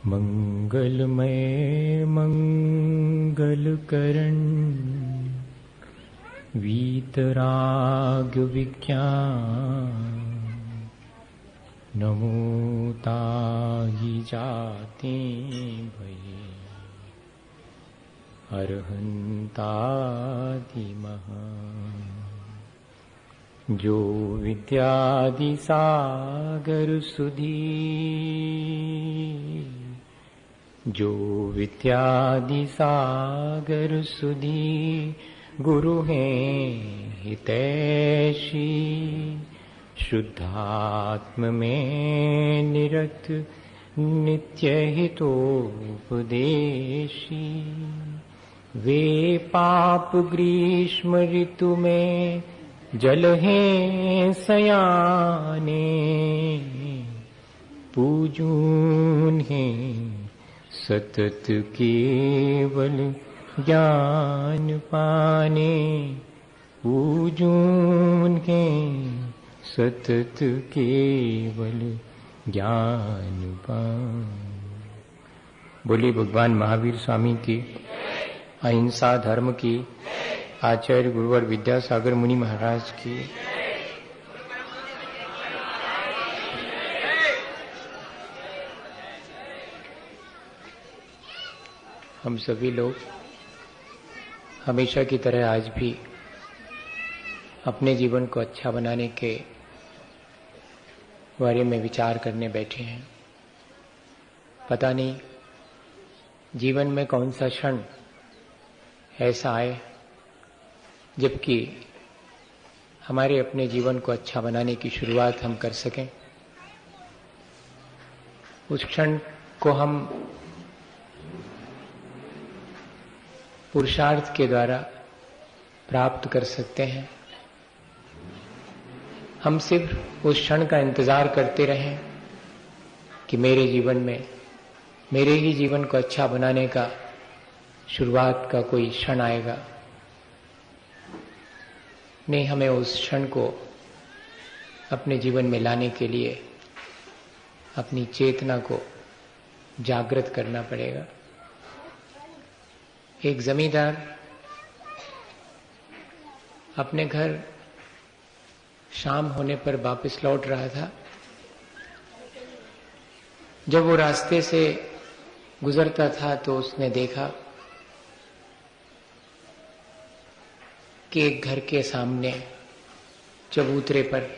मंगलमय मंगलकरण वीतराग विज्ञान नमो ताहि जाते भये अरहंतादि महा जो विद्यादि सागर सुधी जो विद्यादि सागर सुधी गुरु हैं हितैषी शुद्धात्म में निरत नित्य हितोपदेशी वे पाप ग्रीष्म ऋतु में जल हैं सयाने पूजून हैं सतत केवल ज्ञान पाने पूजून हैं सतत केवल ज्ञान पाने। बोलिए भगवान महावीर स्वामी की, अहिंसा धर्म की, आचार्य गुरुवर विद्यासागर मुनि महाराज की। हम सभी लोग हमेशा की तरह आज भी अपने जीवन को अच्छा बनाने के बारे में विचार करने बैठे हैं। पता नहीं जीवन में कौन सा क्षण ऐसा आए जबकि हमारे अपने जीवन को अच्छा बनाने की शुरुआत हम कर सकें। उस क्षण को हम पुरुषार्थ के द्वारा प्राप्त कर सकते हैं। हम सिर्फ उस क्षण का इंतजार करते रहें कि मेरे जीवन में मेरे ही जीवन को अच्छा बनाने का शुरुआत का कोई क्षण आएगा। नहीं, हमें उस क्षण को अपने जीवन में लाने के लिए अपनी चेतना को जागृत करना पड़ेगा। एक जमींदार अपने घर शाम होने पर वापस लौट रहा था। जब वो रास्ते से गुजरता था तो उसने देखा कि एक घर के सामने चबूतरे पर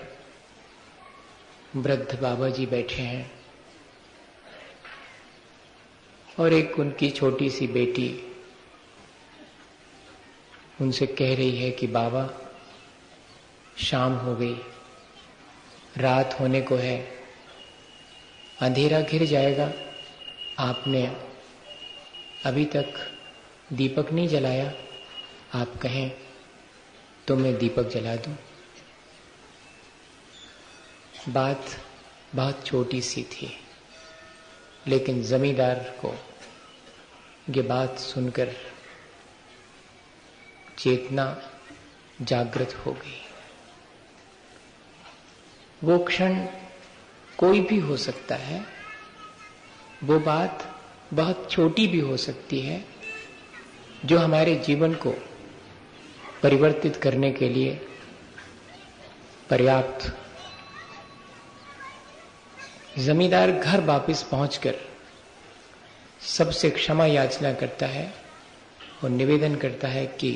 वृद्ध बाबा जी बैठे हैं और एक उनकी छोटी सी बेटी उनसे कह रही है कि बाबा, शाम हो गई, रात होने को है, अंधेरा घिर जाएगा, आपने अभी तक दीपक नहीं जलाया, आप कहें तो मैं दीपक जला दूं। बात बहुत छोटी सी थी, लेकिन जमींदार को ये बात सुनकर चेतना जागृत हो गई। वो क्षण कोई भी हो सकता है, वो बात बहुत छोटी भी हो सकती है, जो हमारे जीवन को परिवर्तित करने के लिए पर्याप्त। जमींदार घर वापस पहुंचकर सबसे क्षमा याचना करता है और निवेदन करता है कि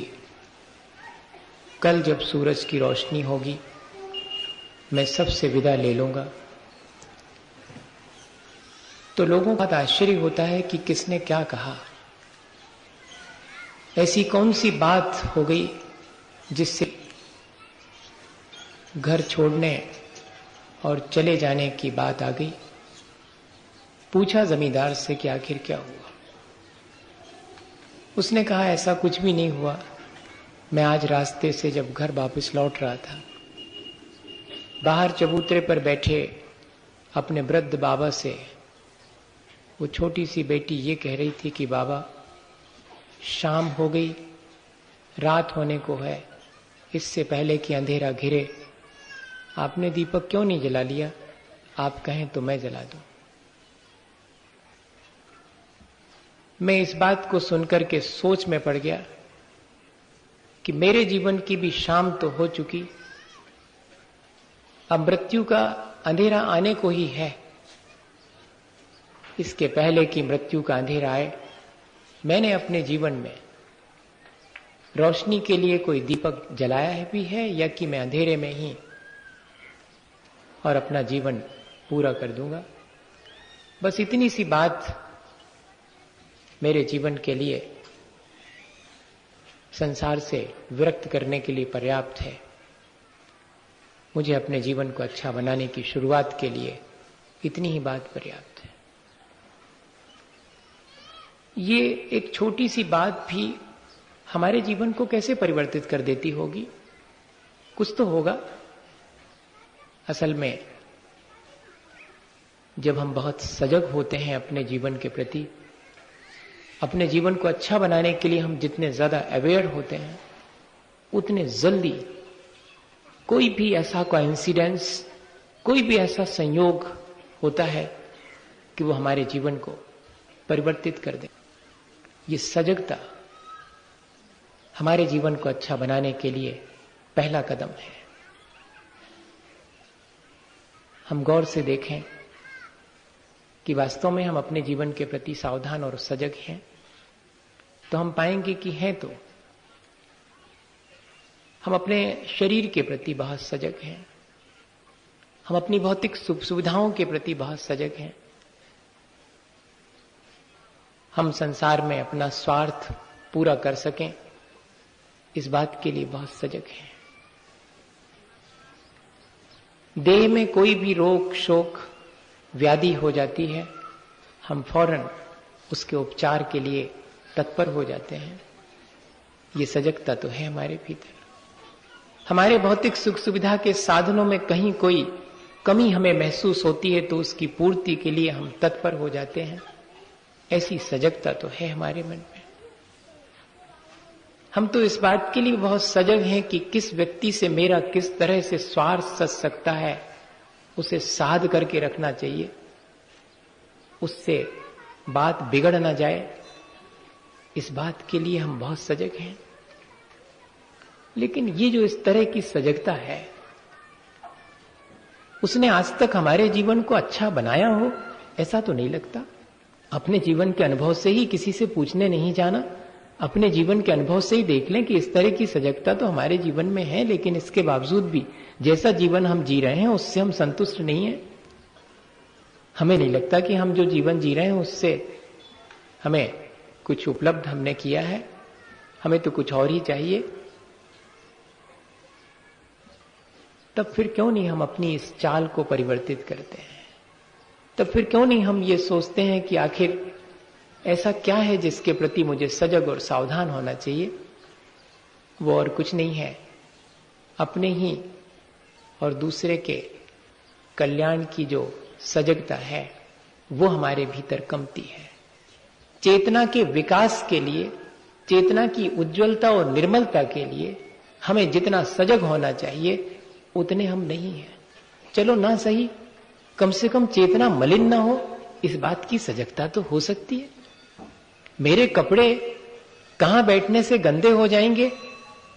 कल जब सूरज की रोशनी होगी मैं सबसे विदा ले लूंगा। तो लोगों का आश्चर्य होता है कि किसने क्या कहा, ऐसी कौन सी बात हो गई जिससे घर छोड़ने और चले जाने की बात आ गई। पूछा जमींदार से कि आखिर क्या हुआ। उसने कहा ऐसा कुछ भी नहीं हुआ, मैं आज रास्ते से जब घर वापस लौट रहा था, बाहर चबूतरे पर बैठे अपने वृद्ध बाबा से वो छोटी सी बेटी ये कह रही थी कि बाबा, शाम हो गई, रात होने को है, इससे पहले कि अंधेरा घिरे आपने दीपक क्यों नहीं जला लिया, आप कहें तो मैं जला दूं। मैं इस बात को सुनकर के सोच में पड़ गया कि मेरे जीवन की भी शाम तो हो चुकी, अब मृत्यु का अंधेरा आने को ही है। इसके पहले कि मृत्यु का अंधेरा आए, मैंने अपने जीवन में रोशनी के लिए कोई दीपक जलाया भी है या कि मैं अंधेरे में ही और अपना जीवन पूरा कर दूंगा। बस इतनी सी बात मेरे जीवन के लिए संसार से विरक्त करने के लिए पर्याप्त है। मुझे अपने जीवन को अच्छा बनाने की शुरुआत के लिए इतनी ही बात पर्याप्त है। ये एक छोटी सी बात भी हमारे जीवन को कैसे परिवर्तित कर देती होगी, कुछ तो होगा। असल में जब हम बहुत सजग होते हैं अपने जीवन के प्रति, अपने जीवन को अच्छा बनाने के लिए हम जितने ज्यादा अवेयर होते हैं, उतने जल्दी कोई भी ऐसा कोइंसिडेंस, कोई भी ऐसा संयोग होता है कि वो हमारे जीवन को परिवर्तित कर दे। ये सजगता हमारे जीवन को अच्छा बनाने के लिए पहला कदम है। हम गौर से देखें कि वास्तव में हम अपने जीवन के प्रति सावधान और सजग हैं, तो हम पाएंगे कि हैं। तो हम अपने शरीर के प्रति बहुत सजग हैं, हम अपनी भौतिक सुख सुविधाओं के प्रति बहुत सजग हैं, हम संसार में अपना स्वार्थ पूरा कर सकें इस बात के लिए बहुत सजग हैं। देह में कोई भी रोग शोक व्याधि हो जाती है, हम फौरन उसके उपचार के लिए तत्पर हो जाते हैं। ये सजगता तो है हमारे भीतर। हमारे भौतिक सुख सुविधा के साधनों में कहीं कोई कमी हमें महसूस होती है तो उसकी पूर्ति के लिए हम तत्पर हो जाते हैं। ऐसी सजगता तो है हमारे मन में। हम तो इस बात के लिए बहुत सजग हैं कि किस व्यक्ति से मेरा किस तरह से स्वार्थ सच सकता है, उसे साध करके रखना चाहिए, उससे बात बिगड़ ना जाए, इस बात के लिए हम बहुत सजग हैं। लेकिन ये जो इस तरह की सजगता है, उसने आज तक हमारे जीवन को अच्छा बनाया हो ऐसा तो नहीं लगता। अपने जीवन के अनुभव से ही, किसी से पूछने नहीं जाना, अपने जीवन के अनुभव से ही देख लें कि इस तरह की सजगता तो हमारे जीवन में है, लेकिन इसके बावजूद भी जैसा जीवन हम जी रहे हैं उससे हम संतुष्ट नहीं हैं। हमें नहीं लगता कि हम जो जीवन जी रहे हैं उससे हमें कुछ उपलब्ध हमने किया है, हमें तो कुछ और ही चाहिए। तब फिर क्यों नहीं हम अपनी इस चाल को परिवर्तित करते हैं? तब फिर क्यों नहीं हम ये सोचते हैं कि आखिर ऐसा क्या है जिसके प्रति मुझे सजग और सावधान होना चाहिए? वो और कुछ नहीं है, अपने ही और दूसरे के कल्याण की जो सजगता है वो हमारे भीतर कमती है। चेतना के विकास के लिए, चेतना की उज्जवलता और निर्मलता के लिए हमें जितना सजग होना चाहिए उतने हम नहीं हैं। चलो ना सही, कम से कम चेतना मलिन ना हो, इस बात की सजगता तो हो सकती है। मेरे कपड़े कहां बैठने से गंदे हो जाएंगे,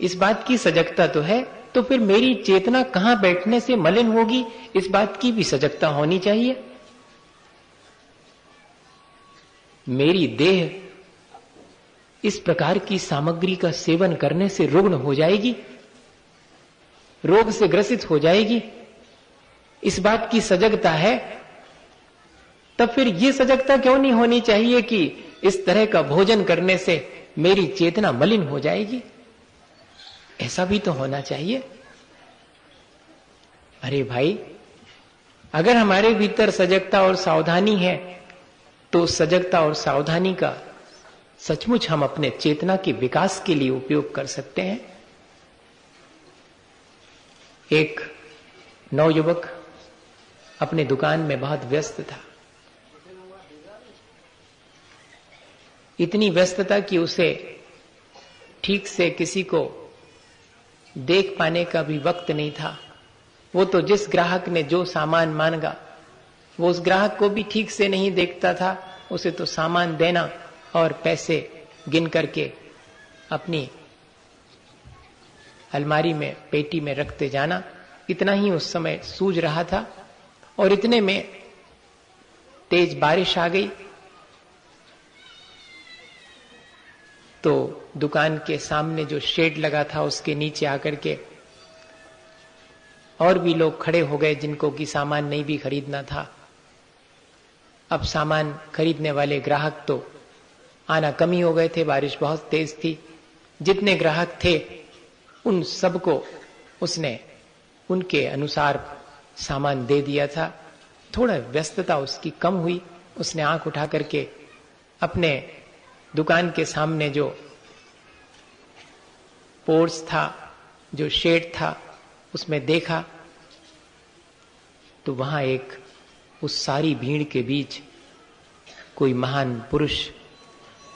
इस बात की सजगता तो है, तो फिर मेरी चेतना कहां बैठने से मलिन होगी, इस बात की भी सजगता होनी चाहिए। मेरी देह इस प्रकार की सामग्री का सेवन करने से रुग्ण हो जाएगी, रोग से ग्रसित हो जाएगी, इस बात की सजगता है। तब फिर यह सजगता क्यों नहीं होनी चाहिए कि इस तरह का भोजन करने से मेरी चेतना मलिन हो जाएगी? ऐसा भी तो होना चाहिए। अरे भाई, अगर हमारे भीतर सजगता और सावधानी है तो सजगता और सावधानी का सचमुच हम अपने चेतना के विकास के लिए उपयोग कर सकते हैं। एक नवयुवक अपने दुकान में बहुत व्यस्त था, इतनी व्यस्तता कि उसे ठीक से किसी को देख पाने का भी वक्त नहीं था। वो तो जिस ग्राहक ने जो सामान मांगा वो उस ग्राहक को भी ठीक से नहीं देखता था, उसे तो सामान देना और पैसे गिन करके अपनी अलमारी में, पेटी में रखते जाना, इतना ही उस समय सूझ रहा था। और इतने में तेज बारिश आ गई, तो दुकान के सामने जो शेड लगा था उसके नीचे आकर के और भी लोग खड़े हो गए जिनको कि सामान नहीं भी खरीदना था। अब सामान खरीदने वाले ग्राहक तो आना कम ही हो गए थे, बारिश बहुत तेज थी। जितने ग्राहक थे उन सबको उसने उनके अनुसार सामान दे दिया था। थोड़ा व्यस्तता उसकी कम हुई। उसने आंख उठा करके अपने दुकान के सामने जो पोर्च था, जो शेड था, उसमें देखा तो वहां एक, उस सारी भीड़ के बीच कोई महान पुरुष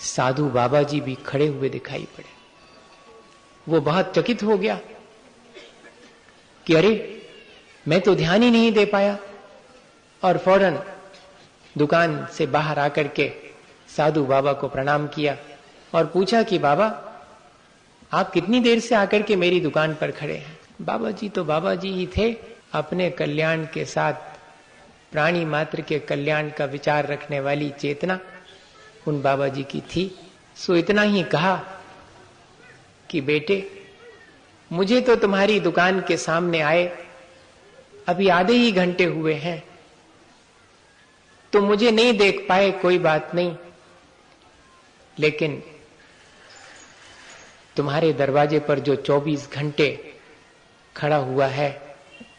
साधु बाबा जी भी खड़े हुए दिखाई पड़े। वो बहुत चकित हो गया कि अरे, मैं तो ध्यान ही नहीं दे पाया, और फौरन दुकान से बाहर आकर के साधु बाबा को प्रणाम किया और पूछा कि बाबा, आप कितनी देर से आकर के मेरी दुकान पर खड़े हैं? बाबा जी तो बाबा जी ही थे, अपने कल्याण के साथ प्राणी मात्र के कल्याण का विचार रखने वाली चेतना उन बाबा जी की थी। सो इतना ही कहा कि बेटे, मुझे तो तुम्हारी दुकान के सामने आए अभी आधे ही घंटे हुए हैं, तो मुझे नहीं देख पाए, कोई बात नहीं, लेकिन तुम्हारे दरवाजे पर जो 24 घंटे खड़ा हुआ है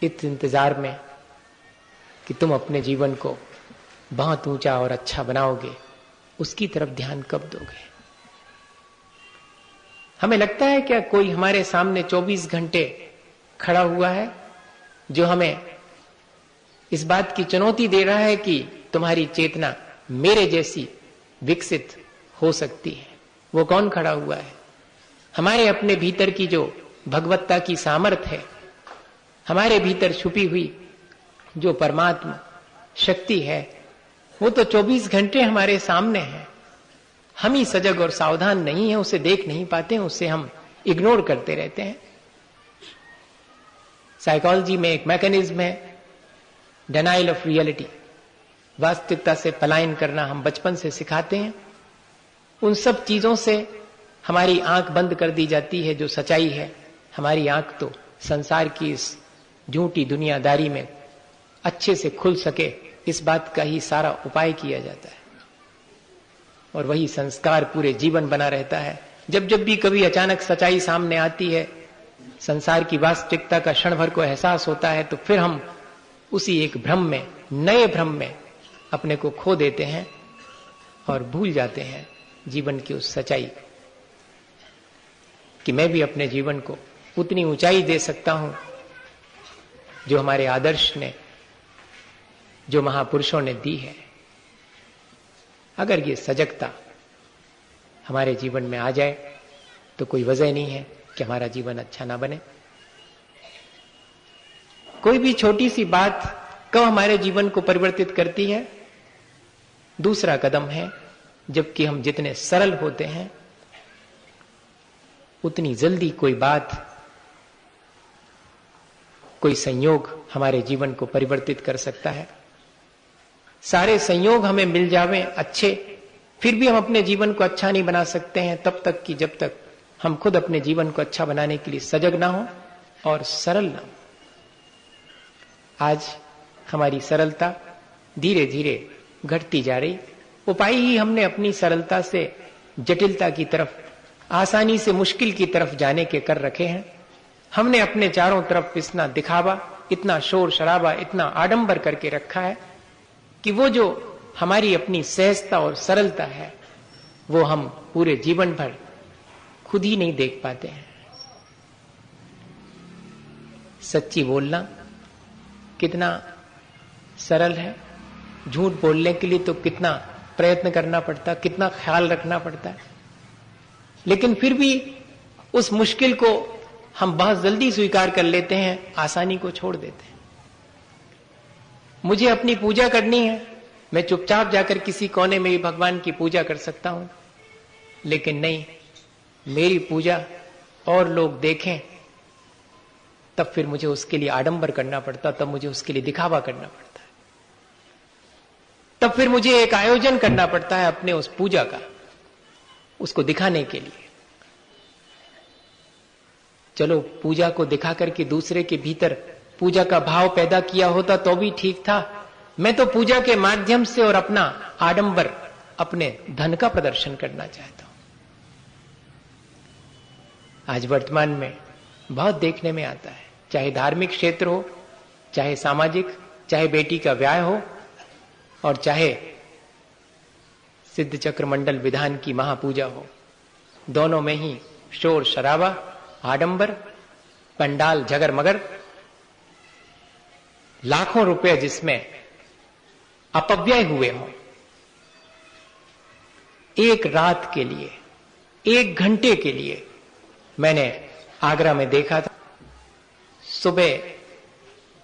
इस इंतजार में कि तुम अपने जीवन को बहुत ऊंचा और अच्छा बनाओगे, उसकी तरफ ध्यान कब दोगे? हमें लगता है क्या कोई हमारे सामने 24 घंटे खड़ा हुआ है जो हमें इस बात की चुनौती दे रहा है कि तुम्हारी चेतना मेरे जैसी विकसित हो सकती है? वो कौन खड़ा हुआ है? हमारे अपने भीतर की जो भगवत्ता की सामर्थ्य है, हमारे भीतर छुपी हुई जो परमात्मा शक्ति है, वो तो 24 घंटे हमारे सामने है। हम ही सजग और सावधान नहीं है, उसे देख नहीं पाते हैं, उसे हम इग्नोर करते रहते हैं। साइकोलॉजी में एक मैकेनिज्म है डिनाइल ऑफ रियलिटी, वास्तविकता से पलायन करना हम बचपन से सिखाते हैं। उन सब चीजों से हमारी आंख बंद कर दी जाती है जो सच्चाई है। हमारी आंख तो संसार की इस झूठी दुनियादारी में अच्छे से खुल सके, इस बात का ही सारा उपाय किया जाता है, और वही संस्कार पूरे जीवन बना रहता है। जब जब भी कभी अचानक सच्चाई सामने आती है, संसार की वास्तविकता का क्षण भर को एहसास होता है, तो फिर हम उसी एक भ्रम में, नए भ्रम में अपने को खो देते हैं और भूल जाते हैं जीवन की उस सच्चाई कि मैं भी अपने जीवन को उतनी ऊंचाई दे सकता हूं जो हमारे आदर्श ने, जो महापुरुषों ने दी है। अगर ये सजगता हमारे जीवन में आ जाए तो कोई वजह नहीं है कि हमारा जीवन अच्छा ना बने। कोई भी छोटी सी बात कब हमारे जीवन को परिवर्तित करती है? दूसरा कदम है, जबकि हम जितने सरल होते हैं उतनी जल्दी कोई बात, कोई संयोग हमारे जीवन को परिवर्तित कर सकता है। सारे संयोग हमें मिल जावें अच्छे, फिर भी हम अपने जीवन को अच्छा नहीं बना सकते हैं तब तक कि जब तक हम खुद अपने जीवन को अच्छा बनाने के लिए सजग ना हो और सरल ना हो। आज हमारी सरलता धीरे धीरे घटती जा रही। उपाय ही हमने अपनी सरलता से जटिलता की तरफ, आसानी से मुश्किल की तरफ जाने के कर रखे हैं। हमने अपने चारों तरफ इतना दिखावा, इतना शोर शराबा, इतना आडंबर करके रखा है कि वो जो हमारी अपनी सहजता और सरलता है वो हम पूरे जीवन भर खुद ही नहीं देख पाते हैं। सच्ची बोलना कितना सरल है, झूठ बोलने के लिए तो कितना प्रयत्न करना पड़ता, कितना ख्याल रखना पड़ता है, लेकिन फिर भी उस मुश्किल को हम बहुत जल्दी स्वीकार कर लेते हैं, आसानी को छोड़ देते हैं। मुझे अपनी पूजा करनी है, मैं चुपचाप जाकर किसी कोने में भी भगवान की पूजा कर सकता हूं, लेकिन नहीं, मेरी पूजा और लोग देखें तब फिर मुझे उसके लिए आडंबर करना पड़ता, तब मुझे उसके लिए दिखावा करना पड़ता है, तब फिर मुझे एक आयोजन करना पड़ता है अपने उस पूजा का, उसको दिखाने के लिए। चलो पूजा को दिखा करके दूसरे के भीतर पूजा का भाव पैदा किया होता तो भी ठीक था। मैं तो पूजा के माध्यम से और अपना आडंबर, अपने धन का प्रदर्शन करना चाहता हूं। आज वर्तमान में बहुत देखने में आता है, चाहे धार्मिक क्षेत्र हो, चाहे सामाजिक, चाहे बेटी का ब्याह हो, और चाहे सिद्ध चक्र मंडल विधान की महापूजा हो, दोनों में ही शोर शराबा, आडंबर, पंडाल जगर मगर, लाखों रुपए जिसमें अपव्यय हुए हों। एक रात के लिए, 1 घंटे के लिए मैंने आगरा में देखा था, सुबह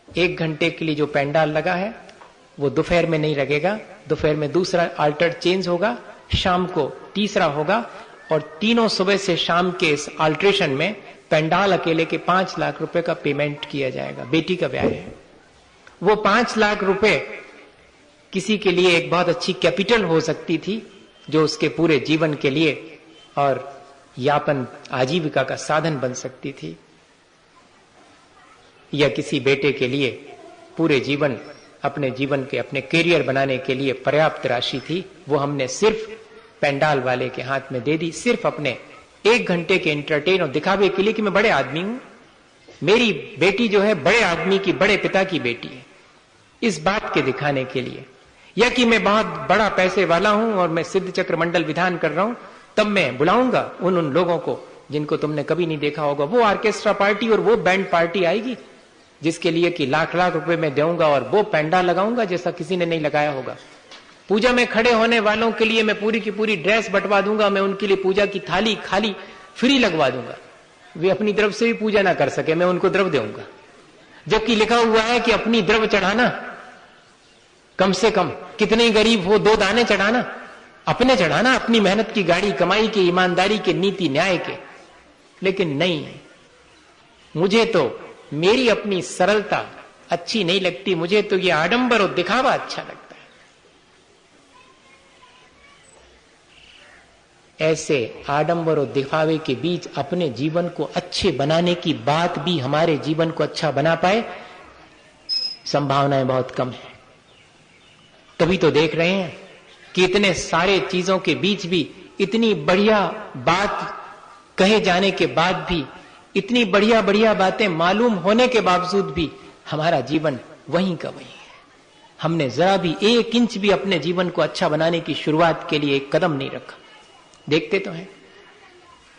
1 घंटे के लिए जो पंडाल लगा है वो दोपहर में नहीं लगेगा, दोपहर में दूसरा अल्टर चेंज होगा, शाम को तीसरा होगा, और तीनों सुबह से शाम के इस अल्ट्रेशन में पंडाल अकेले के 5 लाख रुपए का पेमेंट किया जाएगा। बेटी का ब्याह है, वो 5 लाख रुपए किसी के लिए एक बहुत अच्छी कैपिटल हो सकती थी, जो उसके पूरे जीवन के लिए और यापन आजीविका का साधन बन सकती थी, या किसी बेटे के लिए पूरे जीवन अपने जीवन के अपने करियर बनाने के लिए पर्याप्त राशि थी। वो हमने सिर्फ पंडाल वाले के हाथ में दे दी, सिर्फ अपने 1 घंटे के एंटरटेन और दिखावे के लिए कि मैं बड़े आदमी हूं, मेरी बेटी जो है बड़े आदमी की, बड़े पिता की बेटी है, इस बात के दिखाने के लिए, या कि मैं बहुत बड़ा पैसे वाला हूं और मैं सिद्ध चक्र मंडल विधान कर रहा हूं, तब मैं बुलाऊंगा उन लोगों को जिनको तुमने कभी नहीं देखा होगा, वो ऑर्केस्ट्रा पार्टी और वो बैंड पार्टी आएगी जिसके लिए कि लाख लाख रुपए मैं दूंगा और वो पंडाल लगाऊंगा जैसा किसी ने नहीं लगाया होगा। पूजा में खड़े होने वालों के लिए मैं पूरी की पूरी ड्रेस बंटवा दूंगा, मैं उनके लिए पूजा की थाली खाली फ्री लगवा दूंगा, वे अपनी तरफ से भी पूजा ना कर सके, मैं उनको द्रव्य दूंगा, जबकि लिखा हुआ है कि अपनी द्रव्य चढ़ाना, कम से कम कितने गरीब हो 2 दाने चढ़ाना, अपने चढ़ाना, अपनी मेहनत की गाड़ी, कमाई के, ईमानदारी के, नीति न्याय के। लेकिन नहीं, मुझे तो मेरी अपनी सरलता अच्छी नहीं लगती, मुझे तो ये आडंबर और दिखावा अच्छा लगता है। ऐसे आडंबर और दिखावे के बीच अपने जीवन को अच्छे बनाने की बात भी हमारे जीवन को अच्छा बना पाए, संभावनाएं बहुत कम है। तभी तो देख रहे हैं कि इतने सारे चीजों के बीच भी इतनी बढ़िया बात कहे जाने के बाद भी, इतनी बढ़िया बढ़िया बातें मालूम होने के बावजूद भी हमारा जीवन वहीं का वहीं है। हमने जरा भी 1 इंच भी अपने जीवन को अच्छा बनाने की शुरुआत के लिए एक कदम नहीं रखा। देखते तो हैं,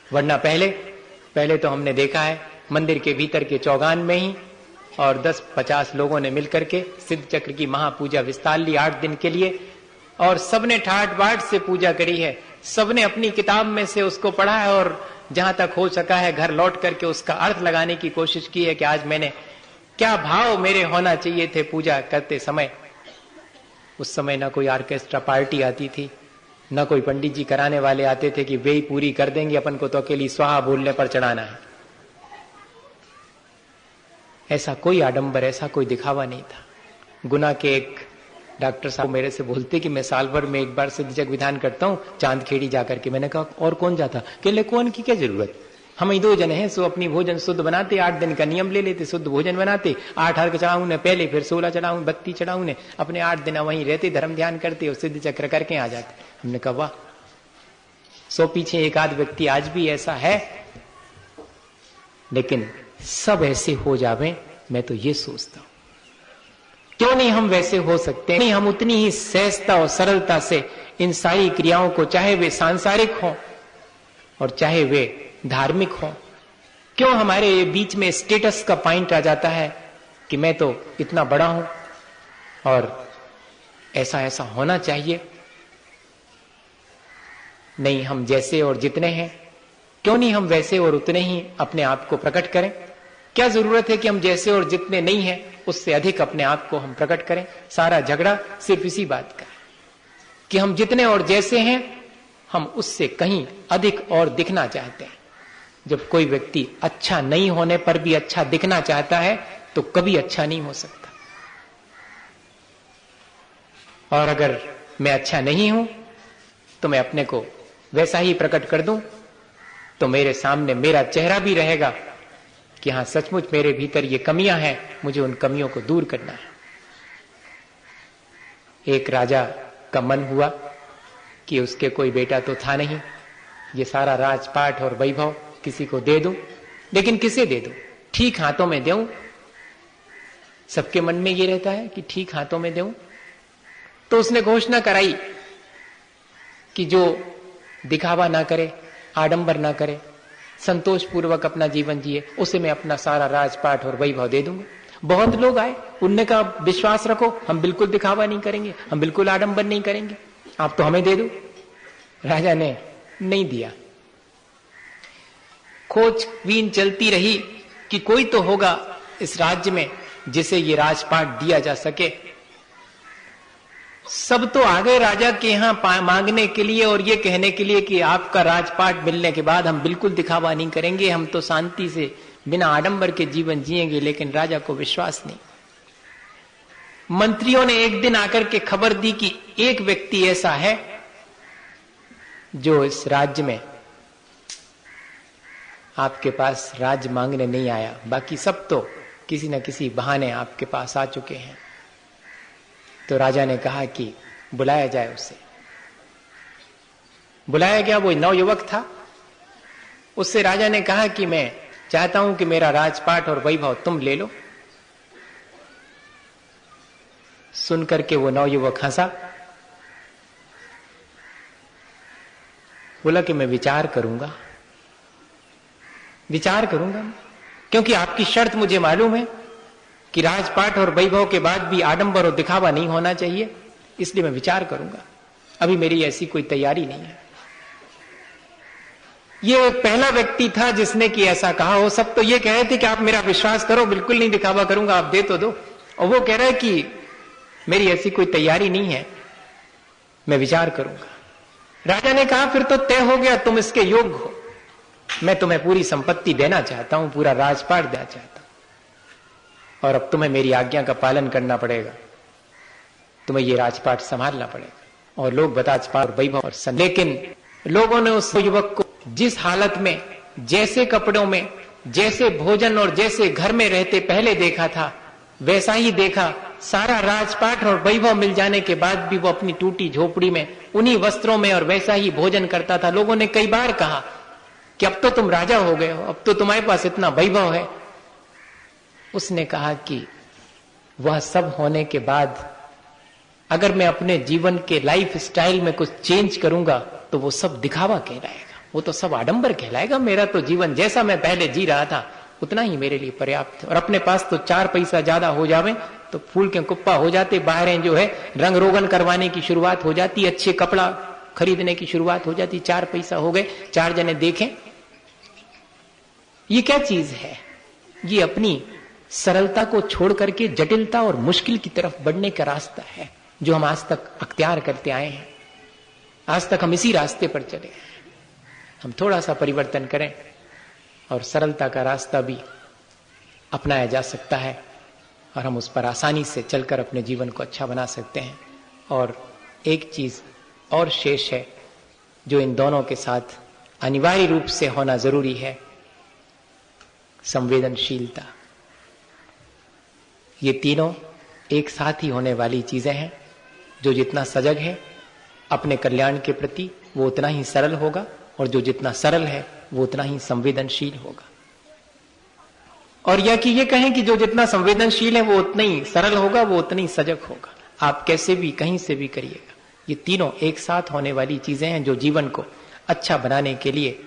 वरना पहले तो हमने देखा है मंदिर के भीतर के चौगान में ही और 10-50 लोगों ने मिलकर के सिद्ध चक्र की महापूजा विस्तार ली 8 दिन के लिए, और सबने ठाट बाट से पूजा करी है, सबने अपनी किताब में से उसको पढ़ा है और जहां तक हो सका है घर लौट करके उसका अर्थ लगाने की कोशिश की है कि आज मैंने क्या भाव मेरे होना चाहिए थे पूजा करते समय। उस समय ना कोई ऑर्केस्ट्रा पार्टी आती थी, ना कोई पंडित जी कराने वाले आते थे कि वे ही पूरी कर देंगे, अपन को तो अकेली स्वाहा बोलने पर चढ़ाना है। ऐसा कोई आडंबर, ऐसा कोई दिखावा नहीं था। गुना के एक डॉक्टर साहब मेरे से बोलते कि मैं साल भर में एक बार सिद्ध जग विधान करता हूँ चांदखेड़ी जाकर के। मैंने कहा और कौन जाता? कहले कौन की क्या जरूरत, हम ही 2 जने हैं, सो अपनी भोजन शुद्ध बनाते, 8 दिन का नियम ले लेते, शुद्ध भोजन बनाते, 8 अर्घ चढ़ाऊं ने पहले, फिर 16 चढ़ाऊं, 32 चढ़ाऊं ने, अपने 8 दिन वहीं रहते, धर्म ध्यान करते और सिद्ध चक्र करके आ जाते। हमने कहा वाह, 100 पीछे एक आध व्यक्ति आज भी ऐसा है, लेकिन सब ऐसे हो जावे, मैं तो ये सोचता हूं क्यों नहीं हम वैसे हो सकते? नहीं, हम उतनी ही सहजता और सरलता से इन सारी क्रियाओं को, चाहे वे सांसारिक हों और चाहे वे धार्मिक हों, क्यों हमारे बीच में स्टेटस का पॉइंट आ जाता है कि मैं तो इतना बड़ा हूं और ऐसा ऐसा होना चाहिए। नहीं, हम जैसे और जितने हैं, क्यों नहीं हम वैसे और उतने ही अपने आप को प्रकट करें? क्या जरूरत है कि हम जैसे और जितने नहीं हैं उससे अधिक अपने आप को हम प्रकट करें? सारा झगड़ा सिर्फ इसी बात का है कि हम जितने और जैसे हैं हम उससे कहीं अधिक और दिखना चाहते हैं। जब कोई व्यक्ति अच्छा नहीं होने पर भी अच्छा दिखना चाहता है तो कभी अच्छा नहीं हो सकता। और अगर मैं अच्छा नहीं हूं तो मैं अपने को वैसा ही प्रकट कर दूं तो मेरे सामने मेरा चेहरा भी रहेगा कि हां, सचमुच मेरे भीतर ये कमियां हैं, मुझे उन कमियों को दूर करना है। एक राजा का मन हुआ कि उसके कोई बेटा तो था नहीं, ये सारा राजपाट और वैभव किसी को दे दूं, लेकिन किसे दे दूं? ठीक हाथों में दूं। सबके मन में ये रहता है कि ठीक हाथों में दूं। तो उसने घोषणा कराई कि जो दिखावा ना करे, आडंबर ना करे, संतोष पूर्वक अपना जीवन जिए, उसे मैं अपना सारा राजपाट और वैभव दे दूंगा। बहुत लोग आए, उनने कहा विश्वास रखो, हम बिल्कुल दिखावा नहीं करेंगे, हम बिल्कुल आडंबर नहीं करेंगे, आप तो हमें दे दो। राजा ने नहीं दिया। खोजबीन चलती रही कि कोई तो होगा इस राज्य में जिसे ये राजपाट दिया जा सके। सब तो आ गए राजा के यहां मांगने के लिए और ये कहने के लिए कि आपका राजपाट मिलने के बाद हम बिल्कुल दिखावा नहीं करेंगे, हम तो शांति से बिना आडंबर के जीवन जिएंगे। लेकिन राजा को विश्वास नहीं। मंत्रियों ने एक दिन आकर के खबर दी कि एक व्यक्ति ऐसा है जो इस राज्य में आपके पास राज मांगने नहीं आया, बाकी सब तो किसी न किसी बहाने आपके पास आ चुके हैं। तो राजा ने कहा कि बुलाया जाए उसे। बुलाया गया। वो नवयुवक था। उससे राजा ने कहा कि मैं चाहता हूं कि मेरा राजपाट और वैभव तुम ले लो। सुनकर के वो नवयुवक हंसा, बोला कि मैं विचार करूंगा, क्योंकि आपकी शर्त मुझे मालूम है कि राजपाट और वैभव के बाद भी आडंबर और दिखावा नहीं होना चाहिए, इसलिए मैं विचार करूंगा। अभी मेरी ऐसी कोई तैयारी नहीं है। ये पहला व्यक्ति था जिसने कि ऐसा कहा हो। सब तो ये कह रहे थे कि आप मेरा विश्वास करो, बिल्कुल नहीं दिखावा करूंगा, आप दे तो दो। और वो कह रहा है कि मेरी ऐसी कोई तैयारी नहीं है, मैं विचार करूंगा। राजा ने कहा फिर तो तय हो गया, तुम इसके योग्य हो। मैं तुम्हें पूरी संपत्ति देना चाहता हूं, पूरा राजपाट देना चाहता हूं, और अब तुम्हें मेरी आज्ञा का पालन करना पड़ेगा, तुम्हें ये राजपाट संभालना पड़ेगा। और लोग राजपाट और वैभव और लेकिन लोगों ने उस युवक को जिस हालत में, जैसे कपड़ों में, जैसे भोजन और जैसे घर में रहते पहले देखा था, वैसा ही देखा। सारा राजपाट और वैभव मिल जाने के बाद भी वो अपनी टूटी झोपड़ी में उन्हीं वस्त्रों में और वैसा ही भोजन करता था। लोगों ने कई बार कहा कि अब तो तुम राजा हो गए हो, अब तो तुम्हारे पास इतना वैभव है। उसने कहा कि वह सब होने के बाद अगर मैं अपने जीवन के लाइफ स्टाइल में कुछ चेंज करूंगा तो वो सब दिखावा कहलाएगा, वो तो सब आडंबर कहलाएगा। मेरा तो जीवन जैसा मैं पहले जी रहा था उतना ही मेरे लिए पर्याप्त है। और अपने पास तो 4 पैसा ज्यादा हो जावे तो फूल के कुप्पा हो जाते, बाहरें जो है रंग रोगन करवाने की शुरुआत हो जाती, अच्छे कपड़ा खरीदने की शुरुआत हो जाती। 4 पैसा हो गए, 4 जने देखें। ये क्या चीज है? ये अपनी सरलता को छोड़ करके जटिलता और मुश्किल की तरफ बढ़ने का रास्ता है जो हम आज तक अख्तियार करते आए हैं। आज तक हम इसी रास्ते पर चले। हम थोड़ा सा परिवर्तन करें और सरलता का रास्ता भी अपनाया जा सकता है और हम उस पर आसानी से चलकर अपने जीवन को अच्छा बना सकते हैं। और एक चीज और शेष है जो इन दोनों के साथ अनिवार्य रूप से होना जरूरी है, संवेदनशीलता। ये तीनों एक साथ ही होने वाली चीजें हैं। जो जितना सजग है अपने कल्याण के प्रति वो उतना ही सरल होगा, और जो जितना सरल है वो उतना ही संवेदनशील होगा। और यह कि ये कहें कि जो जितना संवेदनशील है वो उतना ही सरल होगा, वो उतना ही सजग होगा। आप कैसे भी कहीं से भी करिएगा, ये तीनों एक साथ होने वाली चीजें हैं जो जीवन को अच्छा बनाने के लिए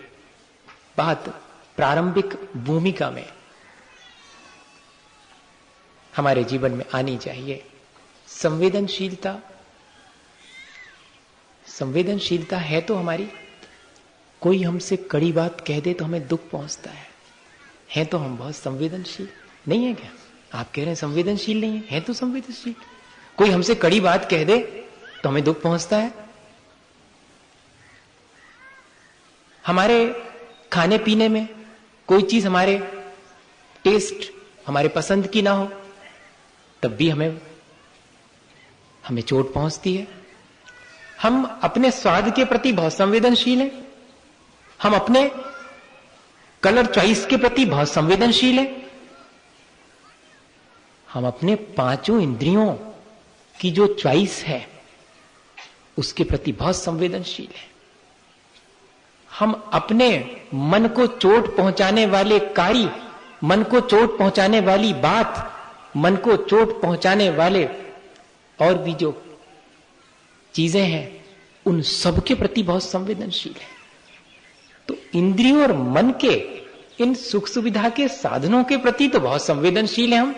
बहुत प्रारंभिक भूमिका में हमारे जीवन में आनी चाहिए। संवेदनशीलता है तो हमारी, कोई हमसे कड़ी बात कह दे तो हमें दुख पहुंचता है तो हम बहुत संवेदनशील नहीं है क्या? आप कह रहे हैं संवेदनशील नहीं है तो संवेदनशील। कोई हमसे कड़ी बात कह दे तो हमें दुख पहुंचता है। हमारे खाने पीने में कोई चीज हमारे टेस्ट, हमारे पसंद की ना हो, तब भी हमें चोट पहुंचती है। हम अपने स्वाद के प्रति बहुत संवेदनशील हैं। हम अपने कलर चॉइस के प्रति बहुत संवेदनशील हैं। हम अपने पांचों इंद्रियों की जो चॉइस है उसके प्रति बहुत संवेदनशील है। हम अपने मन को चोट पहुंचाने वाले कार्य, मन को चोट पहुंचाने वाली बात, मन को चोट पहुंचाने वाले और भी जो चीजें हैं उन सब के प्रति बहुत संवेदनशील है। तो इंद्रियों और मन के इन सुख सुविधा के साधनों के प्रति तो बहुत संवेदनशील है हम,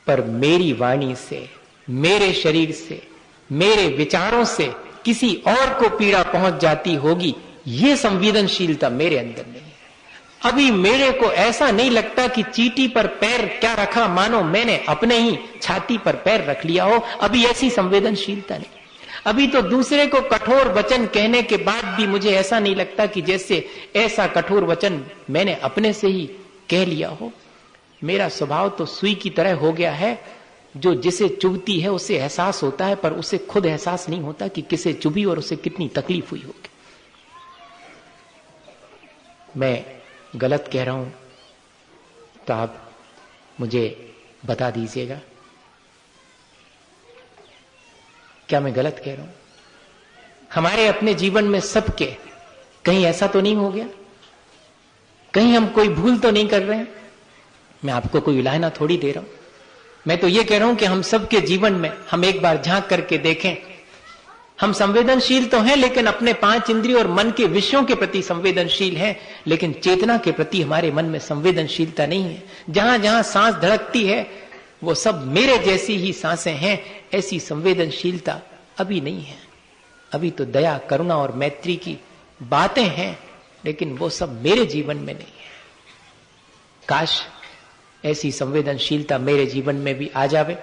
पर मेरी वाणी से, मेरे शरीर से, मेरे विचारों से किसी और को पीड़ा पहुंच जाती होगी, ये संवेदनशीलता मेरे अंदर नहीं है। अभी मेरे को ऐसा नहीं लगता कि चींटी पर पैर क्या रखा मानो मैंने अपने ही छाती पर पैर रख लिया हो, अभी ऐसी संवेदनशीलता नहीं। अभी तो दूसरे को कठोर वचन कहने के बाद भी मुझे ऐसा नहीं लगता कि जैसे ऐसा कठोर वचन मैंने अपने से ही कह लिया हो। मेरा स्वभाव तो सुई की तरह हो गया है, जो जिसे चुभती है उसे एहसास होता है, पर उसे खुद एहसास नहीं होता कि किसे चुभी और उसे कितनी तकलीफ हुई होगी। मैं गलत कह रहा हूं तो आप मुझे बता दीजिएगा, क्या मैं गलत कह रहा हूं? हमारे अपने जीवन में सबके कहीं ऐसा तो नहीं हो गया? कहीं हम कोई भूल तो नहीं कर रहे हैं? मैं आपको कोई उलाहना थोड़ी दे रहा हूं, मैं तो ये कह रहा हूं कि हम सबके जीवन में हम एक बार झांक करके देखें। हम संवेदनशील तो हैं, लेकिन अपने पांच इंद्रियों और मन के विषयों के प्रति संवेदनशील हैं, लेकिन चेतना के प्रति हमारे मन में संवेदनशीलता नहीं है। जहां जहां सांस धड़कती है वो सब मेरे जैसी ही सांसें हैं, ऐसी संवेदनशीलता अभी नहीं है। अभी तो दया, करुणा और मैत्री की बातें हैं, लेकिन वो सब मेरे जीवन में नहीं है। काश ऐसी संवेदनशीलता मेरे जीवन में भी आ जावे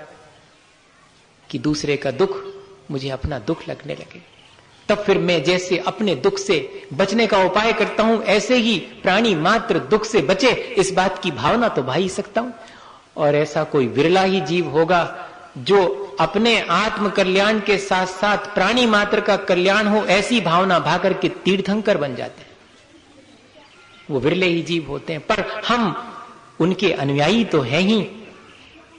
कि दूसरे का दुख मुझे अपना दुख लगने लगे। तब फिर मैं जैसे अपने दुख से बचने का उपाय करता हूं, ऐसे ही प्राणी मात्र दुख से बचे, इस बात की भावना तो भा ही सकता हूं। और ऐसा कोई विरला ही जीव होगा जो अपने आत्म कल्याण के साथ साथ प्राणी मात्र का कल्याण हो, ऐसी भावना भा करके तीर्थंकर बन जाते हैं। वो विरले ही जीव होते हैं, पर हम उनके अनुयायी तो हैं ही,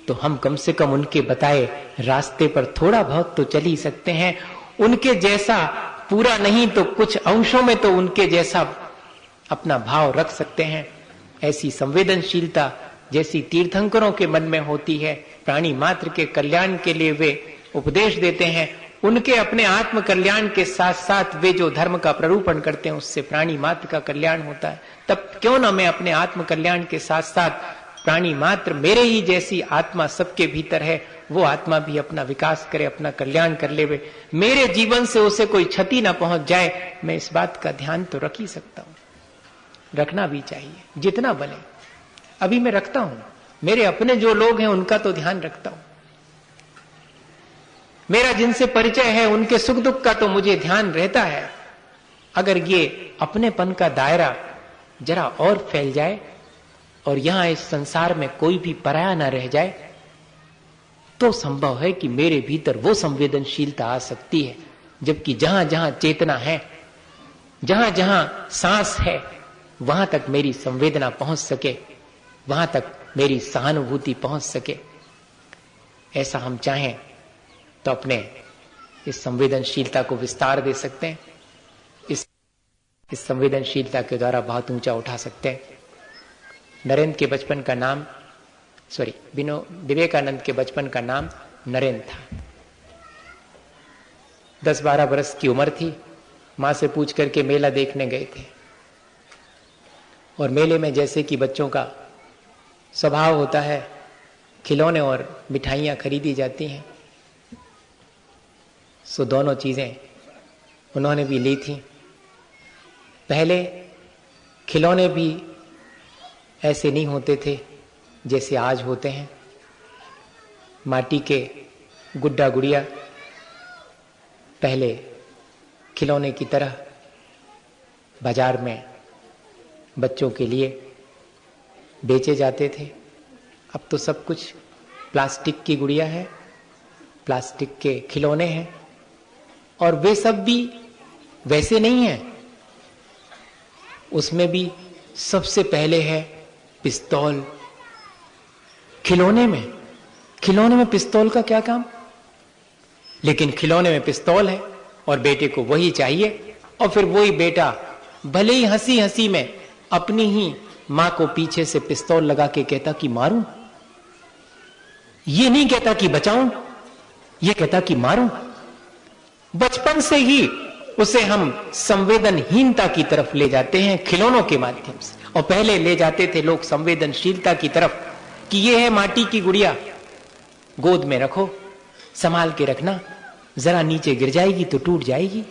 तो हम कम से कम उनके बताए रास्ते पर थोड़ा बहुत तो चल ही सकते हैं। उनके जैसा पूरा नहीं तो कुछ अंशों में तो उनके जैसा अपना भाव रख सकते हैं। ऐसी संवेदनशीलता जैसी तीर्थंकरों के मन में होती है, प्राणी मात्र के कल्याण के लिए वे उपदेश देते हैं, उनके अपने आत्म कल्याण के साथ साथ वे जो धर्म का प्ररूपण करते हैं उससे प्राणी मात्र का कल्याण होता है। तब क्यों ना मैं अपने आत्म कल्याण के साथ साथ प्राणी मात्र मेरे ही जैसी आत्मा सबके भीतर है, वो आत्मा भी अपना विकास करे, अपना कल्याण कर ले, मेरे जीवन से उसे कोई क्षति ना पहुंच जाए, मैं इस बात का ध्यान तो रख ही सकता हूं, रखना भी चाहिए जितना बने। अभी मैं रखता हूं, मेरे अपने जो लोग हैं उनका तो ध्यान रखता हूं, मेरा जिनसे परिचय है उनके सुख दुख का तो मुझे ध्यान रहता है। अगर ये अपनेपन का दायरा जरा और फैल जाए और यहां इस संसार में कोई भी पराया ना रह जाए, तो संभव है कि मेरे भीतर वो संवेदनशीलता आ सकती है। जबकि जहां जहां चेतना है, जहां जहां सांस है, वहां तक मेरी संवेदना पहुंच सके, वहां तक मेरी सहानुभूति पहुंच सके। ऐसा हम चाहें तो अपने इस संवेदनशीलता को विस्तार दे सकते हैं, इस संवेदनशीलता के द्वारा बहुत ऊंचा उठा सकते हैं। नरेंद्र के बचपन का नाम विवेकानंद के बचपन का नाम नरेंद्र था। 10-12 बरस की उम्र थी। मां से पूछ करके मेला देखने गए थे, और मेले में जैसे कि बच्चों का स्वभाव होता है, खिलौने और मिठाइयां खरीदी जाती हैं, सो दोनों चीजें उन्होंने भी ली थी। पहले खिलौने भी ऐसे नहीं होते थे जैसे आज होते हैं। माटी के गुड्डा गुड़िया पहले खिलौने की तरह बाजार में बच्चों के लिए बेचे जाते थे। अब तो सब कुछ प्लास्टिक की गुड़िया है, प्लास्टिक के खिलौने हैं, और वे सब भी वैसे नहीं हैं। उसमें भी सबसे पहले है पिस्तौल। खिलौने में पिस्तौल का क्या काम? लेकिन खिलौने में पिस्तौल है और बेटे को वही चाहिए, और फिर वही बेटा भले ही हंसी हंसी में अपनी ही मां को पीछे से पिस्तौल लगा के कहता कि मारूं। ये नहीं कहता कि बचाऊं, ये कहता कि मारूं। बचपन से ही उसे हम संवेदनहीनता की तरफ ले जाते हैं खिलौनों के माध्यम से, और पहले ले जाते थे लोग संवेदनशीलता की तरफ कि ये है माटी की गुड़िया, गोद में रखो, संभाल के रखना, जरा नीचे गिर जाएगी तो टूट जाएगी।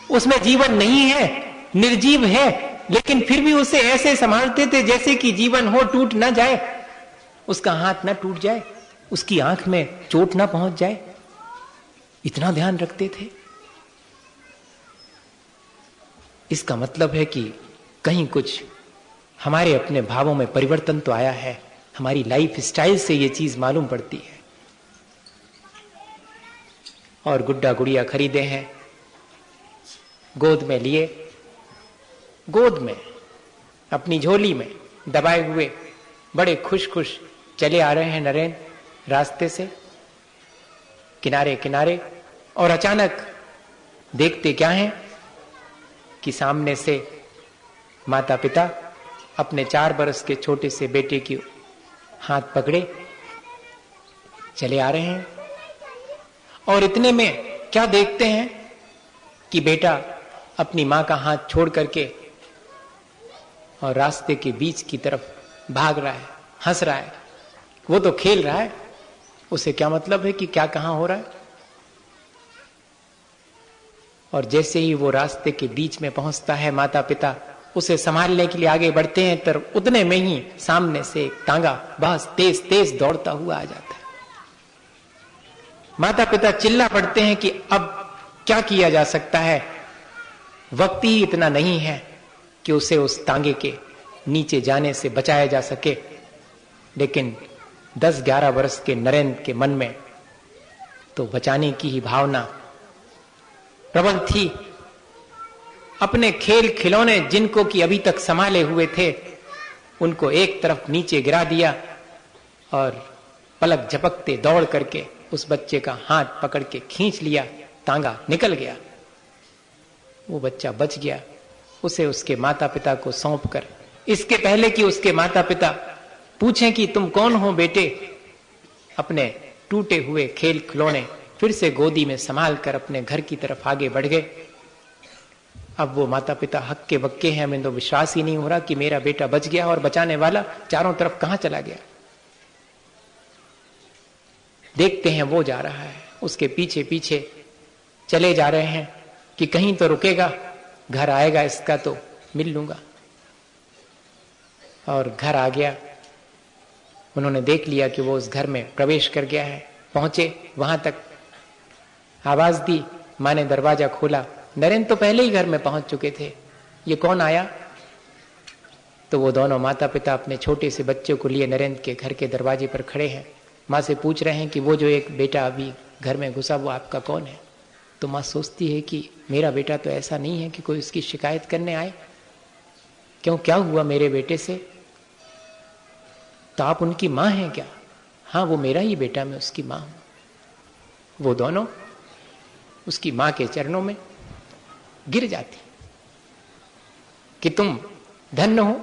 उसमें जीवन नहीं है, निर्जीव है, लेकिन फिर भी उसे ऐसे संभालते थे जैसे कि जीवन हो, टूट ना जाए, उसका हाथ ना टूट जाए, उसकी आंख में चोट ना पहुंच जाए, इतना ध्यान रखते थे। इसका मतलब है कि कहीं कुछ हमारे अपने भावों में परिवर्तन तो आया है, हमारी लाइफ स्टाइल से ये चीज मालूम पड़ती है। और गुड्डा गुड़िया खरीदे हैं, गोद में लिए, गोद में अपनी झोली में दबाए हुए बड़े खुश खुश चले आ रहे हैं नरेंद्र रास्ते से किनारे किनारे, और अचानक देखते क्या हैं कि सामने से माता पिता अपने 4 बरस के छोटे से बेटे की हाथ पकड़े चले आ रहे हैं। और इतने में क्या देखते हैं कि बेटा अपनी मां का हाथ छोड़ करके और रास्ते के बीच की तरफ भाग रहा है, हंस रहा है। वो तो खेल रहा है, उसे क्या मतलब है कि क्या कहां हो रहा है। और जैसे ही वो रास्ते के बीच में पहुंचता है, माता पिता उसे संभालने के लिए आगे बढ़ते हैं, तो उतने में ही सामने से एक तांगा बहुत तेज तेज दौड़ता हुआ आ जाता है। माता पिता चिल्ला पड़ते हैं कि अब क्या किया जा सकता है, वक्त ही इतना नहीं है कि उसे उस तांगे के नीचे जाने से बचाया जा सके। लेकिन 10-11 वर्ष के नरेंद्र के मन में तो बचाने की ही भावना प्रबल थी। अपने खेल खिलौने जिनको कि अभी तक संभाले हुए थे, उनको एक तरफ नीचे गिरा दिया और पलक झपकते दौड़ करके उस बच्चे का हाथ पकड़ के खींच लिया, तांगा निकल गया, वो बच्चा बच गया। उसे उसके माता पिता को सौंप कर, इसके पहले कि उसके माता पिता पूछें कि तुम कौन हो बेटे, अपने टूटे हुए खेल खिलौने फिर से गोदी में संभाल कर अपने घर की तरफ आगे बढ़ गए। अब वो माता पिता हक्के बक्के हैं, हमें तो विश्वास ही नहीं हो रहा कि मेरा बेटा बच गया, और बचाने वाला चारों तरफ कहां चला गया। देखते हैं वो जा रहा है, उसके पीछे पीछे चले जा रहे हैं कि कहीं तो रुकेगा, घर आएगा इसका तो मिल लूंगा। और घर आ गया, उन्होंने देख लिया कि वो उस घर में प्रवेश कर गया है। पहुंचे वहां तक, आवाज दी, मां ने दरवाजा खोला। नरेंद्र तो पहले ही घर में पहुंच चुके थे। ये कौन आया? तो वो दोनों माता पिता अपने छोटे से बच्चे को लिए नरेंद्र के घर के दरवाजे पर खड़े हैं। माँ से पूछ रहे हैं कि वो जो एक बेटा अभी घर में घुसा वो आपका कौन है? तो माँ सोचती है कि मेरा बेटा तो ऐसा नहीं है कि कोई उसकी शिकायत करने आए, क्यों, क्या हुआ मेरे बेटे से? तो आप उनकी माँ हैं क्या? हाँ, वो मेरा ही बेटा, मैं उसकी माँ हूं। वो दोनों उसकी माँ के चरणों में गिर जाती कि तुम धन्य हो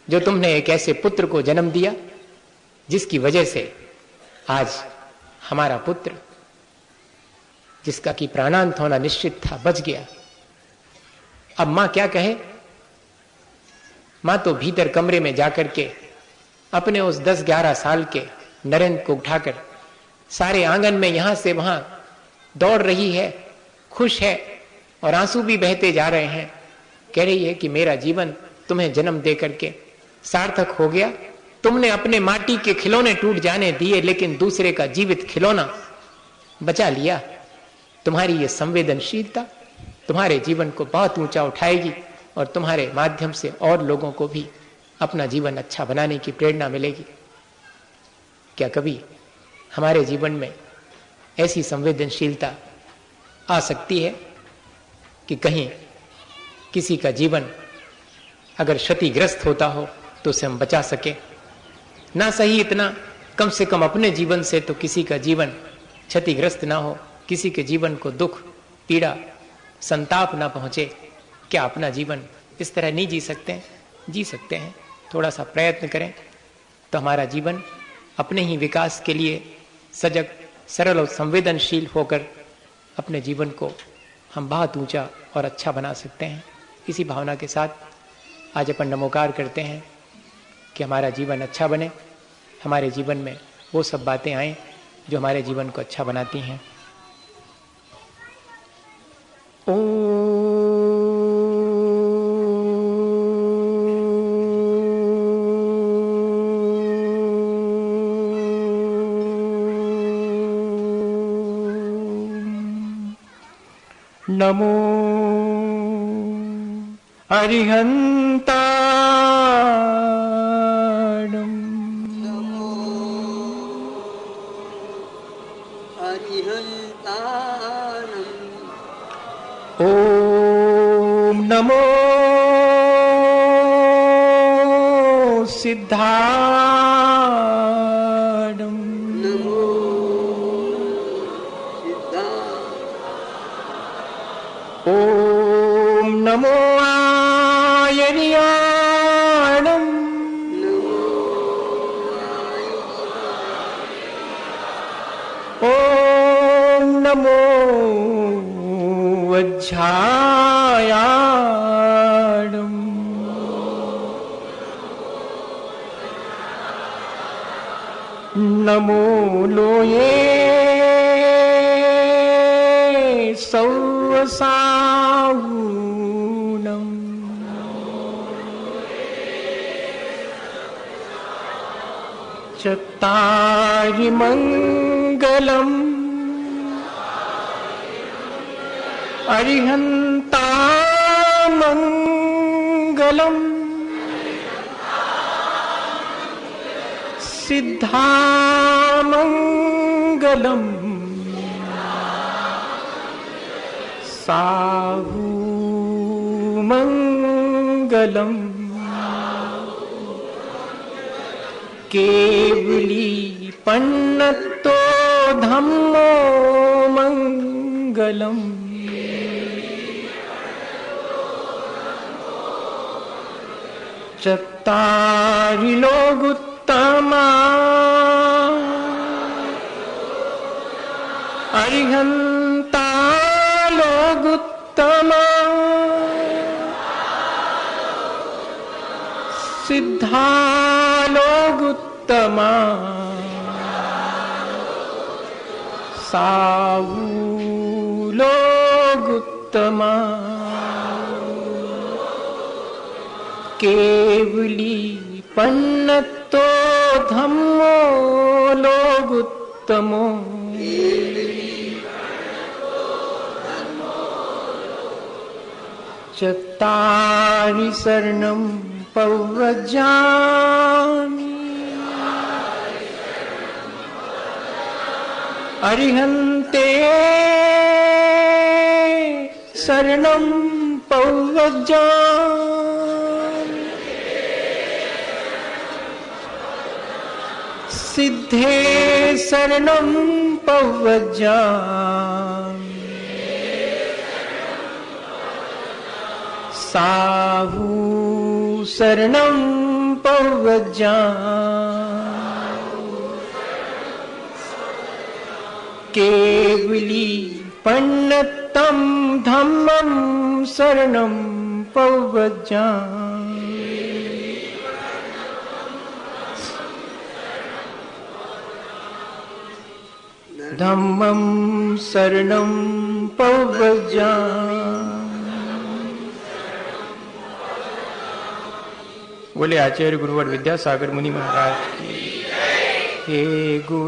जो तुमने एक ऐसे पुत्र को जन्म दिया जिसकी वजह से आज हमारा पुत्र, जिसका कि प्राणांत होना निश्चित था, बच गया। अब मां क्या कहे? मां तो भीतर कमरे में जाकर के अपने उस 10-11 साल के नरेंद्र को उठाकर सारे आंगन में यहां से वहां दौड़ रही है, खुश है, और आंसू भी बहते जा रहे हैं। कह रही है कि मेरा जीवन तुम्हें जन्म दे करके सार्थक हो गया। तुमने अपने माटी के खिलौने टूट जाने दिए, लेकिन दूसरे का जीवित खिलौना बचा लिया। तुम्हारी ये संवेदनशीलता, तुम्हारे जीवन को बहुत ऊंचा उठाएगी और तुम्हारे माध्यम से और लोगों को भी अपना जीवन अच्छा बनाने की प्रेरणा मिलेगी। क्या कभी हमारे जीवन में ऐसी संवेदनशीलता आ सकती है कि कहीं किसी का जीवन अगर क्षतिग्रस्त होता हो तो उसे हम बचा सके? ना सही इतना, कम से कम अपने जीवन से तो किसी का जीवन क्षतिग्रस्त ना हो, किसी के जीवन को दुख, पीड़ा, संताप ना पहुंचे। क्या अपना जीवन इस तरह नहीं जी सकते हैं? जी सकते हैं। थोड़ा सा प्रयत्न करें तो हमारा जीवन अपने ही विकास के लिए सजग, सरल और संवेदनशील होकर अपने जीवन को हम बहुत ऊंचा और अच्छा बना सकते हैं। इसी भावना के साथ आज अपन नमोकार करते हैं कि हमारा जीवन अच्छा बने, हमारे जीवन में वो सब बातें आएं जो हमारे जीवन को अच्छा बनाती हैं। नमो अरिहंताणं, नमो अरिहंताणं, ओम नमो सिद्धाणं, नमो सिद्धाणं, ओम नमो आयर्याणं, ओम नमो वज्झायाणं, नमो लोये सौवसाहूनं, चत्तारि मंगलम् अरिहंतामंगलम् सिद्धामंगलम् साहूमंगलम् केवली पन्नतो धम्मो मंगलम् चत्तारि लोगुत्तमा अरिहंता लोगुत्तमा सिद्धा लोगुत्तमा साहू लोगुत्तमा केवली पन्नतो धम्मो लोगुत्तमो चत्तारि शरणं पव्रजामि अरिहन्ते शरणं पव्रजामि सिद्धे शरणं पव्रजामि साहू शरणं पव्रजामि केवली पन्नतं धम्मं शरणं पव्रजामि धम्मं शरणं पव्रजामि। बोले आचार्य गुरुवर विद्यासागर मुनि महाराज की। हे गुरु